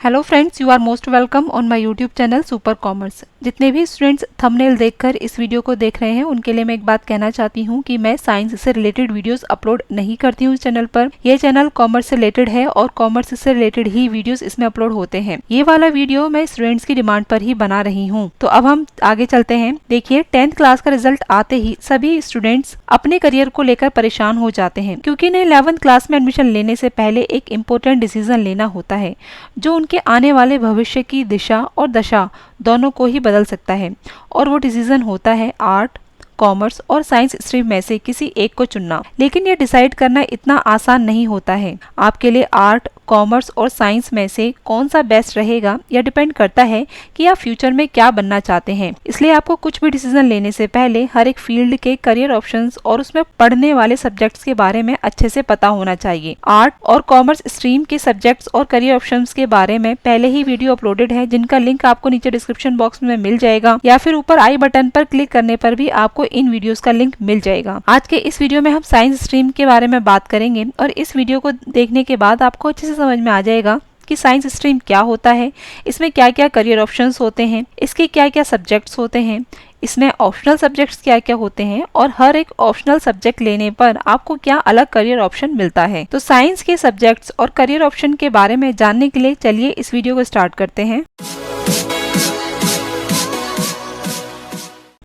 Hello friends, you are most welcome on my YouTube channel Super Commerce. जितने भी students thumbnail देखकर इस video को देख रहे हैं उनके लिए मैं एक बात कहना चाहती हूं कि मैं साइंस से रिलेटेड वीडियोस अपलोड नहीं करती हूं इस चैनल पर। यह चैनल कॉमर्स से रिलेटेड है और कॉमर्स से रिलेटेड ही वीडियोस इसमें अपलोड होते हैं। ये वाला वीडियो मैं स्टूडेंट्स की डिमांड पर ही बना रही हूँ। तो अब हम आगे चलते हैं। देखिए, 10th क्लास का रिजल्ट आते ही सभी स्टूडेंट्स अपने करियर को लेकर परेशान हो जाते हैं, क्योंकि इन्हें 11th क्लास में एडमिशन लेने से पहले एक इम्पोर्टेंट डिसीजन लेना होता है जो उनके आने वाले भविष्य की दिशा और दशा दोनों को ही बदल सकता है। और वो डिसीजन होता है आर्ट, कॉमर्स और साइंस स्ट्रीम में से किसी एक को चुनना। लेकिन ये डिसाइड करना इतना आसान नहीं होता है। आपके लिए आर्ट, कॉमर्स और साइंस में से कौन सा बेस्ट रहेगा यह डिपेंड करता है कि आप फ्यूचर में क्या बनना चाहते हैं। इसलिए आपको कुछ भी डिसीजन लेने से पहले हर एक फील्ड के करियर ऑप्शंस और उसमें पढ़ने वाले सब्जेक्ट्स के बारे में अच्छे से पता होना चाहिए। आर्ट और कॉमर्स स्ट्रीम के सब्जेक्ट्स और करियर ऑप्शंस के बारे में पहले ही वीडियो अपलोडेड है, जिनका लिंक आपको नीचे डिस्क्रिप्शन बॉक्स में मिल जाएगा या फिर ऊपर आई बटन पर क्लिक करने पर भी आपको इन वीडियोस का लिंक मिल जाएगा। आज के इस वीडियो में हम साइंस स्ट्रीम के बारे में बात करेंगे और इस वीडियो को देखने के बाद आपको अच्छे से समझ में आ जाएगा कि साइंस स्ट्रीम क्या होता है, इसमें क्या क्या करियर ऑप्शंस होते हैं, इसके क्या क्या सब्जेक्ट्स होते हैं, इसमें ऑप्शनल सब्जेक्ट्स क्या क्या होते हैं और हर एक ऑप्शनल सब्जेक्ट लेने पर आपको क्या अलग करियर ऑप्शन मिलता है। तो साइंस के सब्जेक्ट्स और करियर ऑप्शन के बारे में जानने के लिए चलिए इस वीडियो को स्टार्ट करते हैं।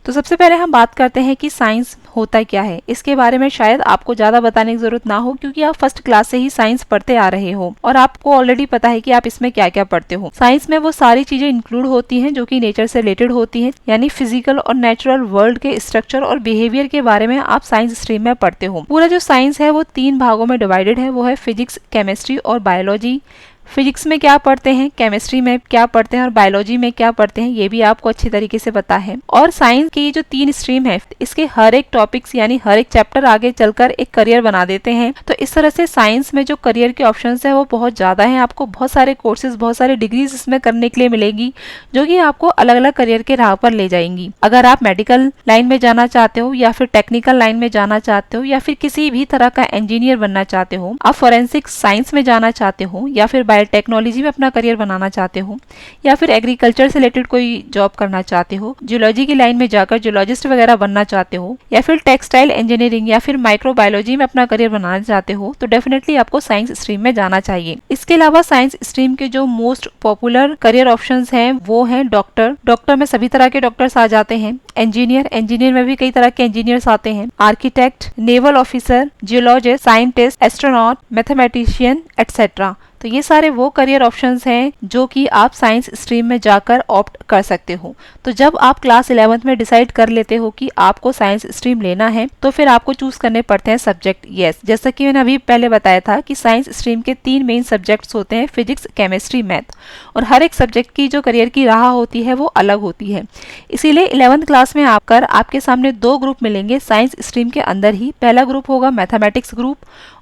तो सबसे पहले हम बात करते हैं कि साइंस होता क्या है। इसके बारे में शायद आपको ज्यादा बताने की जरूरत ना हो, क्योंकि आप फर्स्ट क्लास से ही साइंस पढ़ते आ रहे हो और आपको ऑलरेडी पता है कि आप इसमें क्या क्या पढ़ते हो। साइंस में वो सारी चीजें इंक्लूड होती हैं जो कि नेचर से रिलेटेड होती हैं, यानी फिजिकल और नेचुरल वर्ल्ड के स्ट्रक्चर और बिहेवियर के बारे में आप साइंस स्ट्रीम में पढ़ते हो। पूरा जो साइंस है वो 3 भागों में डिवाइडेड है। वो है फिजिक्स, केमिस्ट्री और बायोलॉजी। फिजिक्स में क्या पढ़ते हैं, केमिस्ट्री में क्या पढ़ते हैं और बायोलॉजी में क्या पढ़ते हैं, ये भी आपको अच्छी तरीके से पता है। और साइंस की जो 3 स्ट्रीम है, इसके हर एक टॉपिक्स यानी हर एक चैप्टर आगे चलकर एक करियर बना देते हैं। तो इस तरह से साइंस में जो करियर के ऑप्शंस है वो बहुत ज्यादा हैं। आपको बहुत सारे कोर्सेज, बहुत सारे डिग्रीज इसमें करने के लिए मिलेगी, जो कि आपको अलग अलग करियर के राह पर ले जाएंगी। अगर आप मेडिकल लाइन में जाना चाहते हो या फिर टेक्निकल लाइन में जाना चाहते हो या फिर किसी भी तरह का इंजीनियर बनना चाहते हो, आप फॉरेंसिक साइंस में जाना चाहते हो या फिर टेक्नोलॉजी में अपना करियर बनाना चाहते हो या फिर एग्रीकल्चर से रिलेटेड कोई जॉब करना चाहते हो, जियोलॉजी की लाइन में जाकर जियोलॉजिस्ट वगैरह बनना चाहते हो या फिर टेक्सटाइल इंजीनियरिंग या फिर माइक्रोबायोलॉजी में अपना करियर बनाना चाहते हो, तो डेफिनेटली आपको साइंस स्ट्रीम में जाना चाहिए। इसके अलावा साइंस स्ट्रीम के जो मोस्ट पॉपुलर करियर ऑप्शंस हैं वो हैं डॉक्टर। डॉक्टर में सभी तरह के डॉक्टर्स आ जाते हैं। इंजीनियर में भी कई तरह के इंजीनियर्स आते हैं। Architect, naval officer, geologist, scientist, astronaut, mathematician etcetera. तो ये सारे वो करियर ऑप्शंस हैं जो कि आप साइंस स्ट्रीम में जाकर ऑप्ट कर सकते हो। तो जब आप क्लास 11th में डिसाइड कर लेते हो कि आपको साइंस स्ट्रीम लेना है, तो फिर आपको चूज करने पड़ते हैं सब्जेक्ट। यस, जैसा कि मैंने अभी पहले बताया था कि साइंस स्ट्रीम के 3 मेन सब्जेक्ट्स होते हैं, फिजिक्स, केमिस्ट्री, मैथ। और हर एक सब्जेक्ट की जो करियर की राह होती है वो अलग होती है। इसीलिए 11th क्लास में आकर आपके सामने 2 ग्रुप मिलेंगे साइंस स्ट्रीम के अंदर ही। पहला ग्रुप होगा मैथमेटिक्स ग्रुप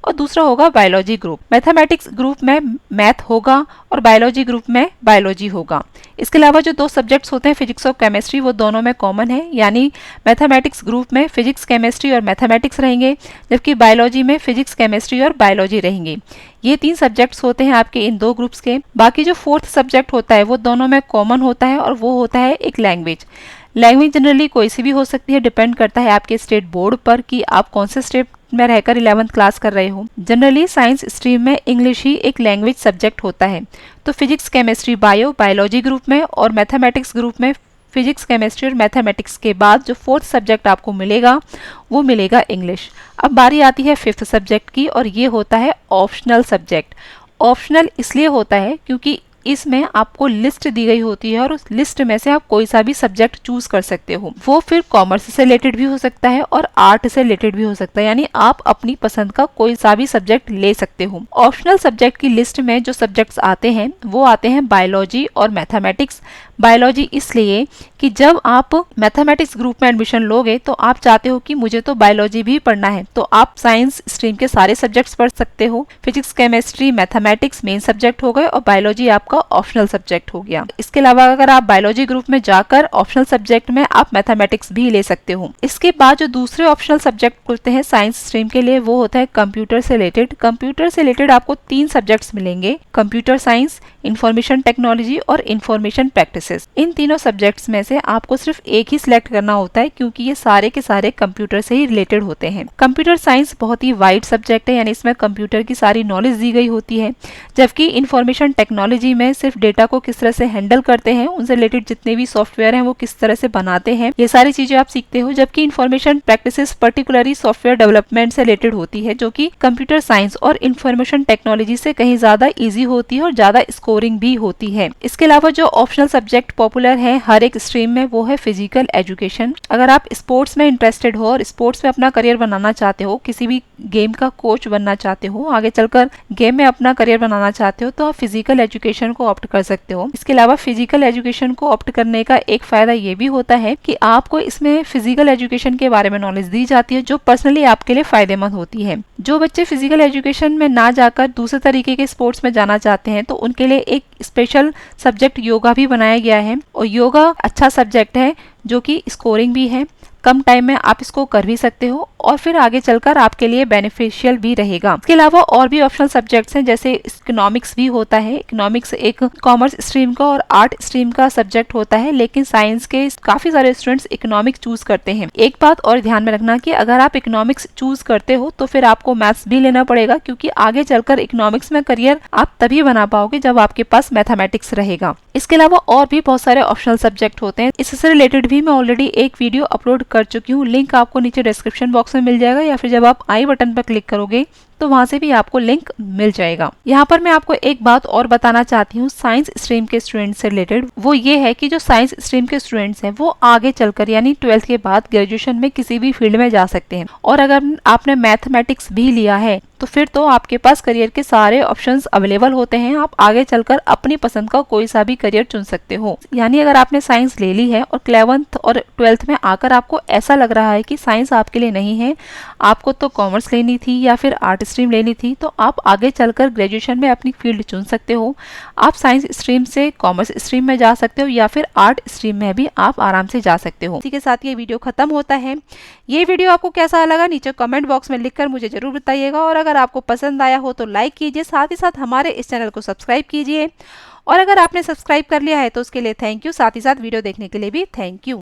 और दूसरा होगा बायोलॉजी ग्रुप। मैथमेटिक्स ग्रुप में मैथ होगा और बायोलॉजी ग्रुप में बायोलॉजी होगा। इसके अलावा जो 2 सब्जेक्ट्स होते हैं फिजिक्स और केमिस्ट्री, वो दोनों में कॉमन है, यानी मैथमेटिक्स ग्रुप में फिजिक्स, केमिस्ट्री और मैथमेटिक्स रहेंगे, जबकि बायोलॉजी में फिजिक्स, केमिस्ट्री और बायोलॉजी रहेंगे। ये 3 सब्जेक्ट्स होते हैं आपके इन 2 ग्रुप्स के। बाकी जो 4th सब्जेक्ट होता है वो दोनों में कॉमन होता है और वो होता है एक लैंग्वेज। लैंग्वेज जनरली कोई सी भी हो सकती है, डिपेंड करता है आपके स्टेट बोर्ड पर कि आप कौन से स्टेट में रहकर 11th क्लास कर रहे हो। जनरली साइंस स्ट्रीम में इंग्लिश ही एक लैंग्वेज सब्जेक्ट होता है। तो फिजिक्स, केमिस्ट्री, बायोलॉजी ग्रुप में और मैथमेटिक्स ग्रुप में फिजिक्स, केमिस्ट्री और मैथमेटिक्स के बाद जो 4th सब्जेक्ट आपको मिलेगा वो मिलेगा इंग्लिश। अब बारी आती है 5th सब्जेक्ट की और ये होता है ऑप्शनल सब्जेक्ट। ऑप्शनल इसलिए होता है क्योंकि इसमें आपको लिस्ट दी गई होती है और उस लिस्ट में से आप कोई सा भी सब्जेक्ट चूज कर सकते हो। वो फिर कॉमर्स से रिलेटेड भी हो सकता है और आर्ट से रिलेटेड भी हो सकता है, यानी आप अपनी पसंद का कोई सा भी सब्जेक्ट ले सकते हो। ऑप्शनल सब्जेक्ट की लिस्ट में जो सब्जेक्ट्स आते हैं वो आते हैं बायोलॉजी और मैथमेटिक्स। बायोलॉजी इसलिए कि जब आप मैथमेटिक्स ग्रुप में एडमिशन लोगे तो आप चाहते हो कि मुझे तो बायोलॉजी भी पढ़ना है, तो आप साइंस स्ट्रीम के सारे सब्जेक्ट्स पढ़ सकते हो। Physics, chemistry, mathematics main subject हो गए और बायोलॉजी आपका ऑप्शनल सब्जेक्ट हो गया। इसके अलावा अगर आप बायोलॉजी ग्रुप में जाकर ऑप्शनल सब्जेक्ट में आप मैथमेटिक्स भी ले सकते हो। इसके बाद जो दूसरे ऑप्शनल सब्जेक्ट खुलते हैं साइंस स्ट्रीम के लिए, वो होता है कंप्यूटर से रिलेटेड। कंप्यूटर से रिलेटेड आपको 3 सब्जेक्ट्स मिलेंगे, कंप्यूटर साइंस, इंफॉर्मेशन टेक्नोलॉजी और इंफॉर्मेशन प्रैक्टिसेस। इन तीनों सब्जेक्ट्स में से आपको सिर्फ एक ही सिलेक्ट करना होता है क्योंकि ये सारे के सारे कंप्यूटर से ही रिलेटेड होते हैं। कंप्यूटर साइंस बहुत ही वाइड सब्जेक्ट है, यानी इसमें कंप्यूटर की सारी नॉलेज दी गई होती है, जबकि इंफॉर्मेशन टेक्नोलॉजी में सिर्फ डेटा को किस तरह से हैंडल करते हैं, उनसे रिलेटेड जितने भी सॉफ्टवेयर हैं वो किस तरह से बनाते हैं, ये सारी चीजें आप सीखते हो। जबकि information practices particularly software development से रिलेटेड होती है, जो कि कंप्यूटर साइंस और इंफॉर्मेशन टेक्नोलॉजी से कहीं ज्यादा इजी होती है और ज्यादा स्कोरिंग भी होती है। इसके अलावा जो ऑप्शनल सब्जेक्ट पॉपुलर है हर एक स्ट्रीम में, वो है फिजिकल एजुकेशन। अगर आप स्पोर्ट्स में इंटरेस्टेड हो और स्पोर्ट्स में अपना करियर बनाना चाहते हो, किसी भी गेम का कोच बनना चाहते हो, आगे चलकर गेम में अपना करियर बनाना चाहते हो, तो आप फिजिकल एजुकेशन को ऑप्ट कर सकते हो। इसके अलावा फिजिकल एजुकेशन को ऑप्ट करने का एक फायदा ये भी होता है कि आपको इसमें फिजिकल एजुकेशन के बारे में नॉलेज दी जाती है जो पर्सनली आपके लिए फायदेमंद होती है। जो बच्चे फिजिकल एजुकेशन में ना जाकर दूसरे तरीके के स्पोर्ट्स में जाना चाहते हैं, तो उनके लिए एक स्पेशल सब्जेक्ट योगा भी बनाया गया है और योगा अच्छा सब्जेक्ट है जो कि स्कोरिंग भी है, कम टाइम में आप इसको कर भी सकते हो और फिर आगे चलकर आपके लिए बेनिफिशियल भी रहेगा। इसके अलावा और भी ऑप्शनल सब्जेक्ट्स हैं, जैसे इकोनॉमिक्स भी होता है। इकोनॉमिक्स एक कॉमर्स स्ट्रीम का और आर्ट स्ट्रीम का सब्जेक्ट होता है, लेकिन साइंस के काफी सारे स्टूडेंट्स इकोनॉमिक्स चूज करते हैं। एक बात और ध्यान में रखना कि अगर आप इकोनॉमिक्स चूज करते हो तो फिर आपको मैथ्स भी लेना पड़ेगा, क्योंकि आगे चलकर इकोनॉमिक्स में करियर आप तभी बना पाओगे जब आपके पास मैथमेटिक्स रहेगा। इसके अलावा और भी बहुत सारे ऑप्शनल सब्जेक्ट होते हैं। इससे रिलेटेड भी मैं ऑलरेडी एक वीडियो अपलोड कर चुकी हूँ, लिंक आपको नीचे डिस्क्रिप्शन बॉक्स में मिल जाएगा, या फिर जब आप आई बटन पर क्लिक करोगे तो वहां से भी आपको लिंक मिल जाएगा। यहाँ पर मैं आपको एक बात और बताना चाहती हूँ साइंस स्ट्रीम के स्टूडेंट से रिलेटेड, वो ये है कि जो साइंस स्ट्रीम के स्टूडेंट्स हैं वो आगे चलकर यानी 12th के बाद ग्रेजुएशन में किसी भी फील्ड में जा सकते हैं। और अगर आपने मैथमेटिक्स भी लिया है तो फिर तो आपके पास करियर के सारे ऑप्शंस अवेलेबल होते हैं, आप आगे चलकर अपनी पसंद का कोई सा भी करियर चुन सकते हो। यानी अगर आपने साइंस ले ली है और 11th और 12th में आकर आपको ऐसा लग रहा है कि साइंस आपके लिए नहीं है, आपको तो कॉमर्स लेनी थी या फिर आर्ट स्ट्रीम लेनी थी, तो आप आगे चलकर ग्रेजुएशन में अपनी फील्ड चुन सकते हो। आप साइंस स्ट्रीम से कॉमर्स स्ट्रीम में जा सकते हो या फिर आर्ट स्ट्रीम में भी आप आराम से जा सकते हो। इसी के साथ ये वीडियो खत्म होता है। ये वीडियो आपको कैसा लगा नीचे कमेंट बॉक्स में लिखकर मुझे जरूर बताइएगा, और अगर आपको पसंद आया हो तो लाइक कीजिए, साथ ही साथ हमारे इस चैनल को सब्सक्राइब कीजिए। और अगर आपने सब्सक्राइब कर लिया है तो उसके लिए थैंक यू, साथ ही साथ वीडियो देखने के लिए भी थैंक यू।